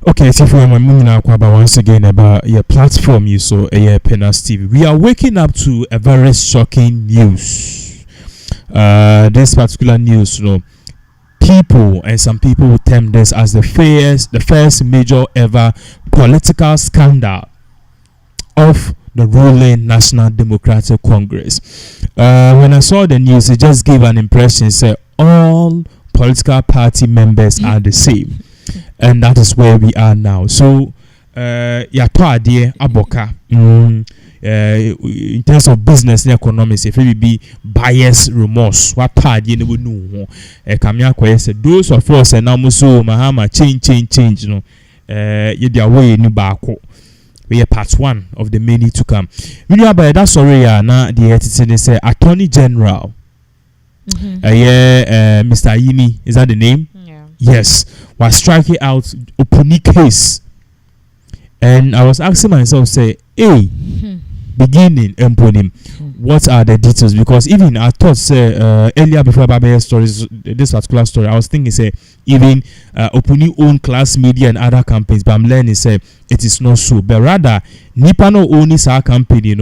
Okay, so for my once again about your platform you saw Pinaxtv. We are waking up to a very shocking news. This particular news, people and some people will term this as the first major ever political scandal of the ruling National Democratic Congress. When I saw the news, it just gave an impression say all political party members are the same. And that is where we are now. So, aboka. In terms of business and economics, if it be bias, remorse, what part you never know. Those of us and now Mahama change. You way new bako. We are part one of the many to come. We know about that. Sorry, now the editor say Attorney General. Mr. Yimi, is that the name? Yes, was striking out Opuni case, and I was asking myself, say, hey, beginning Emponim, what are the details? Because even I thought, say, earlier before Baba's stories, this particular story, I was thinking, say, even Opuni own class media and other companies, but I'm learning, say, it is not so, but rather, Nipano owns our company,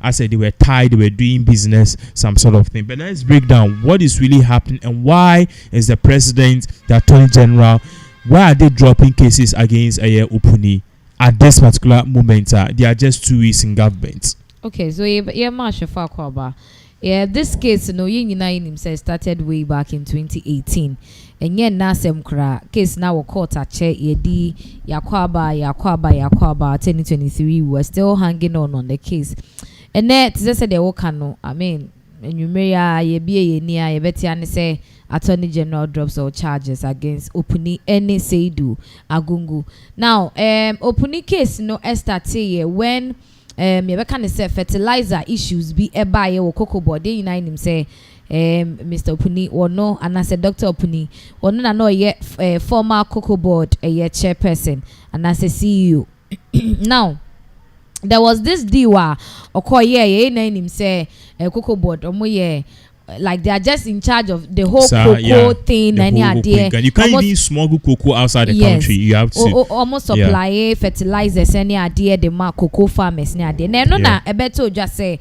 I said they were tied, they were doing business, some sort of thing. But let's break down what is really happening and why is the president, the attorney general, why are they dropping cases against Opuni at this particular moment? They are just 2 weeks in government. Okay, so this case, started way back in 2018. And yet Nasem Kra case now court at Che Yedi Yakwaba 2023. We were still hanging on the case. And net said they walk no. I mean, and you may ye be near ye betian say Attorney General drops all charges against Opuni any Seidu Agungu. Now, Opuni case no estate when you can say fertilizer issues be a buyer or cocoa board. They unite him say Mr. Opuni or no, and I said Dr. Opuni or no, no yet former cocoa board a year chairperson and I say CEO. Now there was this diwa or name him say cocoa board or more like they are just in charge of the whole cocoa thing and idea. You can't even smuggle cocoa outside the country. You have to almost supply fertilizers any idea the cocoa farmers any idea. No, I better just say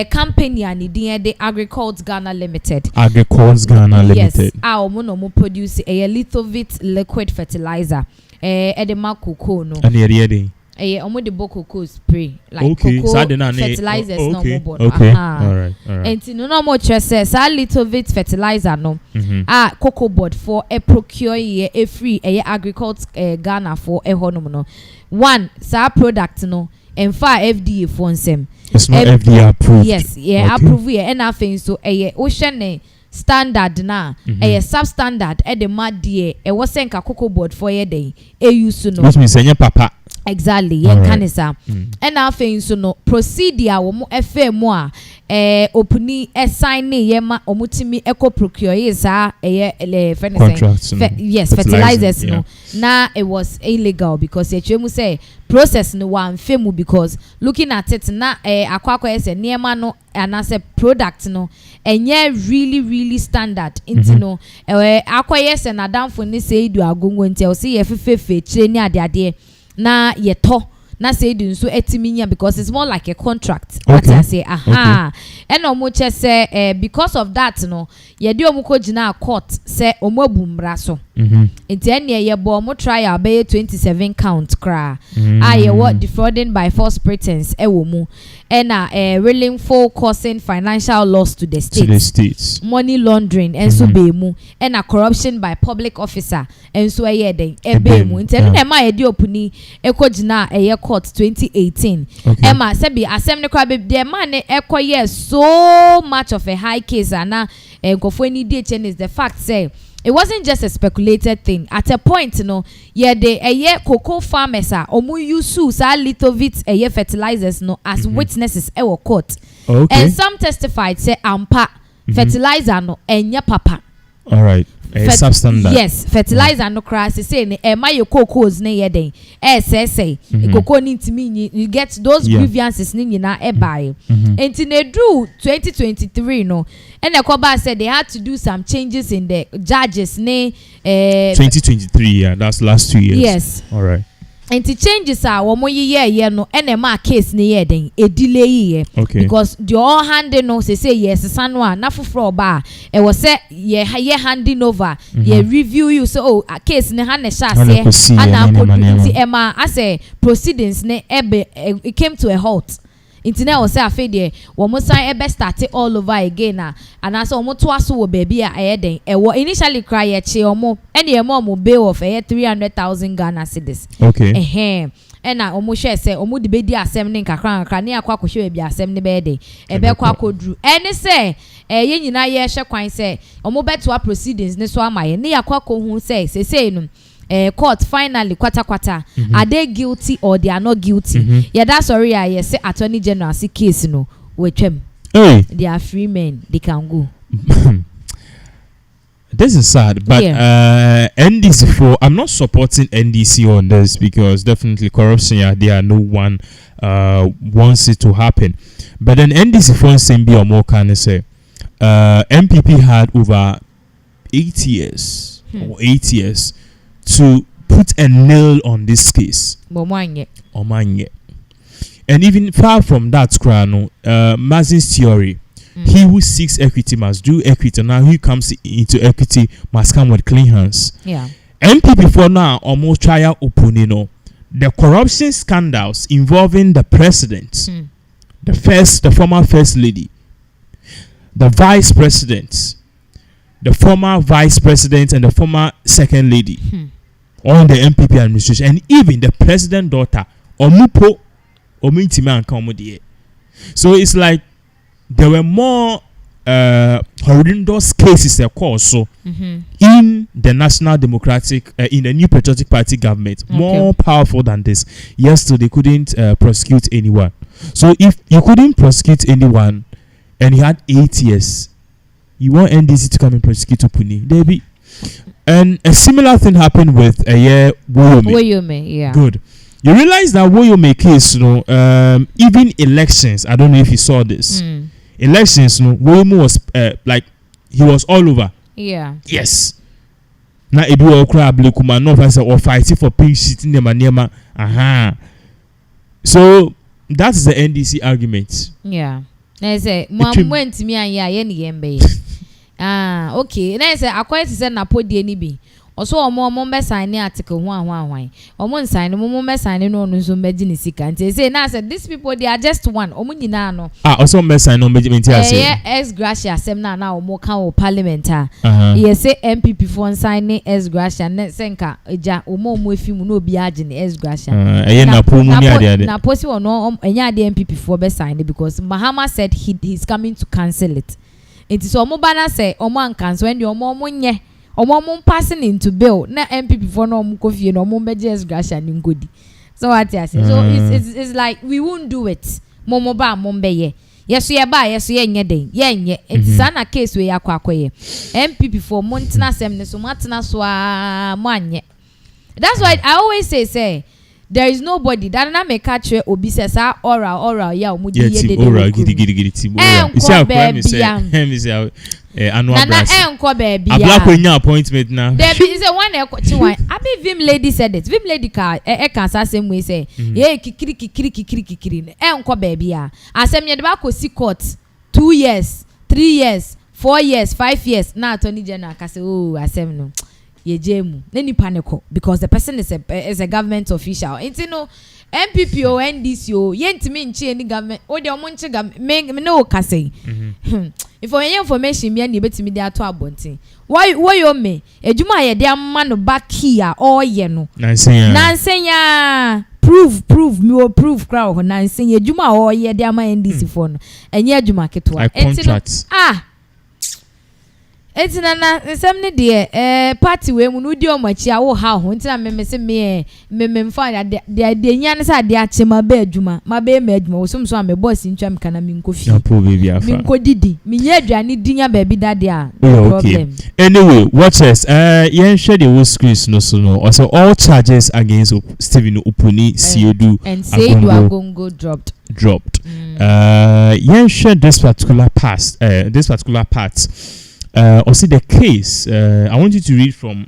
company and the Agriculture Ghana Limited. Agriculture Ghana Limited. Yes, our mono produce a little bit liquid fertilizer. The cocoa no. And the the cocoa spray like okay. cocoa fertilizers no more. Okay. All right. And no more says a little bit fertilizer no. Cocoa board for a procure a free agriculture Ghana for a honomo no. One sa product no and 5 FDA for them. It's not FDA approved. Yes, approve and nothing so ocean standard na a substandard at the mad dear a was sent a cocoa board for a day a use no which means papa exactly yen kanisa and now things so no procedure wo mo FM Opuni sign yema omutimi eco procure is yes fertilizers no now it was illegal because you say process no one femu because looking at it na akwakwa is a niema no and as a product no and yeah really standard into no akwa yes and adam for ni say do agungu until see if fe ni ade na yeto na say do so etiminya because it's more like a contract. Okay. I say and omo say because of that no ye di omo ko gina court say omo abumbra so enti ene ye bo omo trial be 27 count kra ye what defrauding by false pretense wo mu and willing for causing financial loss to the states, money laundering and so be mu and corruption by public officer and so ye den e be mu enti ene ma ye di Opuni e ko gina court 2018 Emma sebi asem ne kwa be the man ekoye so much of a high case and nkofo ni DHN is the fact say it wasn't just a speculated thing at a point the cocoa farmers omu use a little bit fertilizers no as witnesses e court and some testified say ampa fertilizer no enya papa. All right. Substandard. Yes, fertilizer no crass say my cocoas ne yeden say cocoa need to mean you get those grievances ni na buy Until they drew 2023 no, and the Koba said they had to do some changes in the judges. 2023, yeah, that's last 2 years. Yes. All right. And the changes are one more year no, and a case near then a delay. Okay. Because the all handing no say yes, son one, not for bar. It was said ye handing over, ye review you so a case ne hane shase and Emma I say proceedings ne ebe it came to a halt. Internet was say afi de wo mo san ebe start all over again and as omo to aso wo baby a den e wo initially cry ye che omo and the mo bail of 300,000 Ghana cedis. Okay. And na omo share say omo de bedi asem ne nkakra ne akwa kohwe bi asem ne be de e be kwa kodru ene say ye nyina ye hye kwan say omo beto proceedings ne so amaye ne yakwa ko hu say no court finally kwata are they guilty or they are not guilty. Yeah, that's sorry yes attorney general see case no we twem. They are free men, they can go. This is sad, but NDC I'm not supporting NDC on this because definitely corruption there no one wants it to happen. But then NDC for same be or more can I say MPP had over 8 years or 8 years to put a nail on this case. And even far from that, Mazin's theory, he who seeks equity must do equity. Now who comes into equity must come with clean hands. Yeah. MPP for now almost trial Opuni. The corruption scandals involving the president, the former first lady, the vice president, the former vice president and the former second lady on the MPP administration, and even the president daughter Omupo Omintima and Komodie. So it's like there were more horrendous cases also in the National Democratic in the New Patriotic Party government, more powerful than this. Yes, so they couldn't prosecute anyone. So if you couldn't prosecute anyone and you had 8 years, you want NDC to come and prosecute Opuni, there be. And a similar thing happened with Woyome. Yeah. Good. You realize that Woyome case, even elections, I don't know if you saw this. Elections, Woyome was like he was all over. Yeah. Yes. Now it will cry Blekuma no or fighting for pink shit in the manema. So that's the NDC argument. Yeah. I say, Mom went to me and yeah, okay. And I say, I quite said na podi any be. Also, omo be sign article 111. Omo sign omo be sign no so medini sika. And say now said these people they are just one. Omo nyina no. Also be sign no medini say. Yeah, ex gratia sem na omo kan o parliament Yes say MPP for sign ex gratia na senka eja omo efi mu no obi age ne ex gratia. Na po mu ni ade. Na posi ono enya ade MPP for be sign because Mahama said he's coming to cancel it. It is omo bana say omo an cancel when the omo nye omo passing into bill na MPP for no omo kofi no omo beje esgrasha ni ngodi. So what I say, so it's like we won't do it. Momo ba mombe ye. Yes ye ba yes ye nye den. Ye nye. It's na case we yakwa akoye. MPP for montina sem ne so matna so anye. That's why I always say there is nobody that na make catch obi says oral ya omo di ye de oral gidi tibo. You see how crime is annual brass. Abla kwenya appointment now. There is a one abi Vim lady said it. Vim lady ka can same way say ye kikiri enko baby ya. Asem ye de ba ko see court 2 years, 3 years, 4 years, 5 years. Na attorney general ka say oh asem no. Ye jemu neni panico because the person is a government official. It's MPP or NDC o yentimi nchi any government o de omonche me no ka say if for any information me na betimi de ato abontin Woyome ejuma ye de amma no back here all ye no nansenya prove me o prove crowd nansenya ejuma all ye de amma NDC for no enye ejuma ketwa contract It's na semne de party we mu no di omachi a wo ha ho ntina me se me mfa de nya ne sa de ache ma ba adwuma ma ba ma adwuma wo so am boss ntwa me kana me nkofi me nkodidi me nya aduane dinya ba bi dade a problem. Anyway, watch us yen share the whole screens no so no also all charges against Stephen Opuni Siedu and Siedu Agongo dropped. dropped. Share this particular part. Or see the case. I want you to read from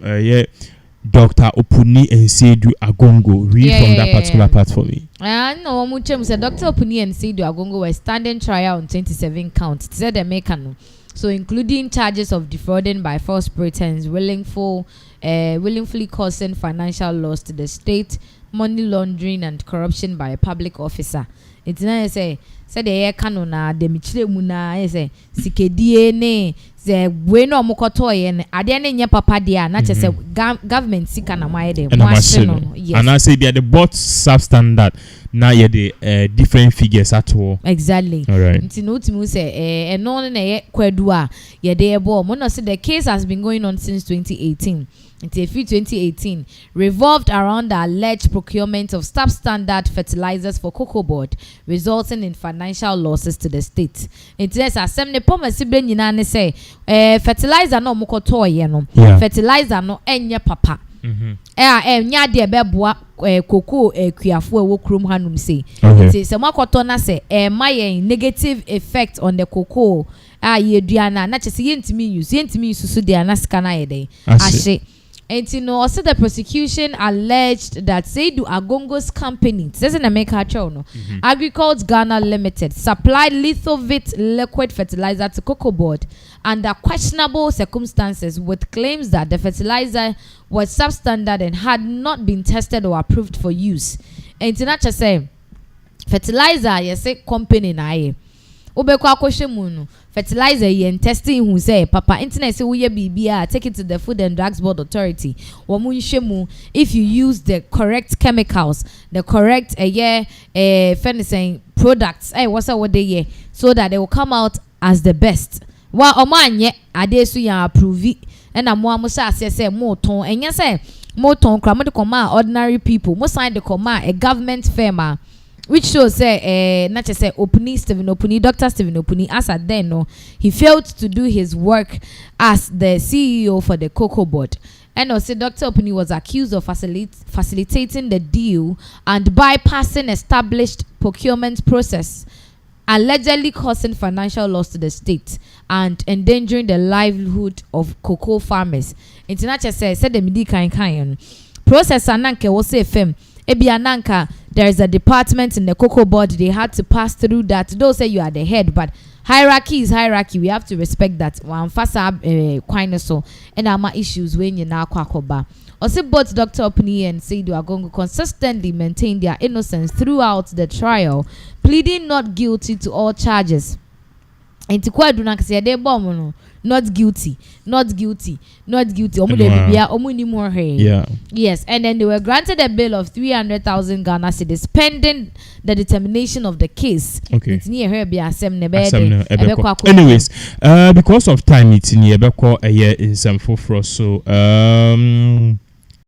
Dr. Opuni and Seidu Agongo. Read from that particular part for me. No, Dr. Opuni and Seidu Agongo were standing trial on 27 counts. It said the mechanism. So including charges of defrauding by false pretense, willingly causing financial loss to the state, money laundering and corruption by a public officer. It's not say the canona de michile muna say sikedie ne ze we no mokotoye ne ade ne nye papa dia na che say government sika na maye de yes. And I say they are the both substandard na ye the different figures at all. Exactly. All right. Nti no timu say no na ye kwadu a ye de ebo mo no say the case has been going on since 2018. Until 2018, revolved around the alleged procurement of substandard fertilizers for cocoa board, resulting in financial losses to the state. It says, "As some nyina say, fertilizer no mukotoye no, fertilizer no enye papa. Nya de beboa cocoa kuafo ewo krom hanum say. It says, "Makoto na say, my negative effect on the cocoa. Yeduana na chese yentimi use so de anaska na yede. Ashe." And also the prosecution alleged that Seidu Agongo's company, says in America, Agriculture Ghana Limited, supplied lithovit liquid fertilizer to cocoa board under questionable circumstances, with claims that the fertilizer was substandard and had not been tested or approved for use. And to not just say fertilizer, yes, company na Obekwa akwhwe mu no fertilizer yen testing who say papa internet say we bibia take it to the Food and Drugs Board Authority wo mu nhwe mu if you use the correct chemicals, the correct fencing products what's what they so that they will come out as the best wa omanye ade su ya approve and am mo say say mo ton enye say mo ton kra mo de koma ordinary people mo sign the koma a government firm which shows say not just say Opuni, Dr. Stephen Opuni, as at then no, he failed to do his work as the CEO for the cocoa board. And also Dr. Opuni was accused of facilitating the deal and bypassing established procurement process, allegedly causing financial loss to the state and endangering the livelihood of cocoa farmers. International said the midi kind process ananke was a firm. Ebiananka, there is a department in the cocoa board. They had to pass through that. Don't say you are the head, but hierarchy is hierarchy. We have to respect that. One fasa so and our issues when you now kwakoba. Also, both Dr. Opuni and Seidu Agongo consistently maintained their innocence throughout the trial, pleading not guilty to all charges. And to kwa duna kasi ade bomo not guilty. Yeah. Yes, and then they were granted a bail of 300,000 Ghana cedis pending the determination of the case. Okay. Anyways, because of time, it's in Yebeko a year is for so